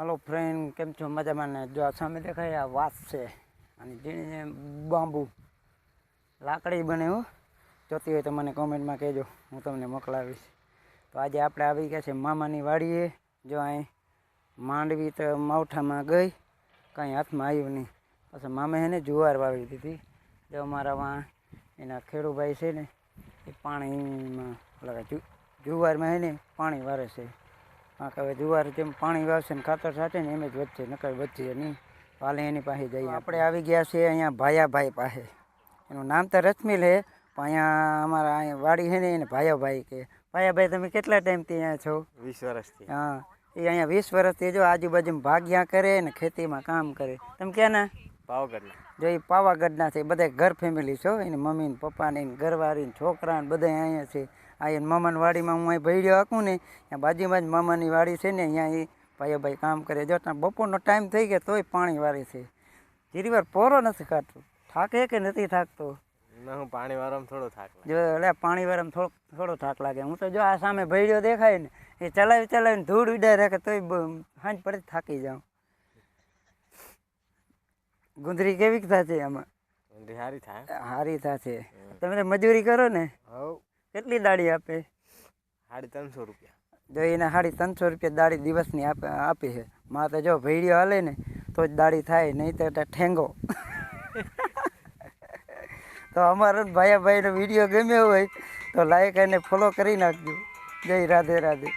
હાલો friend, કેમ છો? મજામાં ને? જો આ સામે દેખાય આ વાસ છે અને જેને બાંબુ લાકડી બને હો, જોતી હોય તો મને કોમેન્ટમાં કહેજો, હું તમને મોકલાવીશ. તો આજે આપણે આવી ગયા છે મામાની વાડીએ. જો અહીં માંડવી તો માવઠામાં ગઈ, કાંઈ હાથમાં આવ્યું નહીં. પછી મામે એને જુવાર વાવી દીધી. જો અમારા વાં એના ખેડૂભાઈ છે ને એ પાણીમાં જુવારમાં એને પાણી વારે છે. કારણ કે હવે જુવાર જેમ પાણી વાવશે ને ખાતર સાથે ને એમ જ વધશે, નકર વધશે નહીં. હાલે એની પાસે જઈએ. આપણે આવી ગયા છીએ અહીંયા ભાયાભાઈ પાસે. એનું નામ તો રશ્મિલ છે, પણ અહીંયા અમારા અહીંયા વાડી છે ને એને ભાયાભાઈ કે. ભાયાભાઈ, તમે કેટલા ટાઈમથી અહીંયા છો? 20 વર્ષથી. હા, એ અહીંયા 20 વર્ષથી જો આજુબાજુમાં ભાગ્યા કરે ને ખેતીમાં કામ કરે. તમે ક્યાંના? પાવાગઢના. જો એ પાવાગઢના છે. બધા ઘર ફેમિલી છો, એની મમ્મી ને પપ્પા ને ઘરવાળી ને છોકરા ને બધા અહીંયા છે. આ એને મામાની વાડીમાં હું અહીં ભૈડ્યો હાકું ને, ત્યાં બાજુમાં જ મામાની વાડી છે ને, અહીંયા એ ભાઈ કામ કરે. જો ત્યાં બપોરનો ટાઈમ થઈ ગયો તોય પાણી વારે છે. જીરી વાર પોરો નથી કાઢતો. થાકે કે નથી થાકતો? ના, હું પાણી વાળામાં થોડો થાક લાગે. જો એટલે પાણી વાળામાં થોડો થાક લાગે. હું તો જો આ સામે ભૈડ્યો દેખાય ને એ ચલાવીને ધૂળ ઉડાય રાખે તોય સાંજ પડે થાકી જાઉં. ગુંદરી કેવી થશે આમાં? સારી થાય. હારી થશે. તમે તો મજૂરી કરો ને? હવ. કેટલી દાડી આપે? 350 રૂપિયા. જો એને 350 રૂપિયા દાડી દિવસની આપી છે. માં તો જો ભેડિયો હાલે ને તો જ દાડી થાય, નહીં તો ઠેંગો. તો અમારો ભાઈનો વિડીયો ગમ્યો હોય તો લાઈક અને ફોલો કરી નાખજો. જય રાધે રાધે.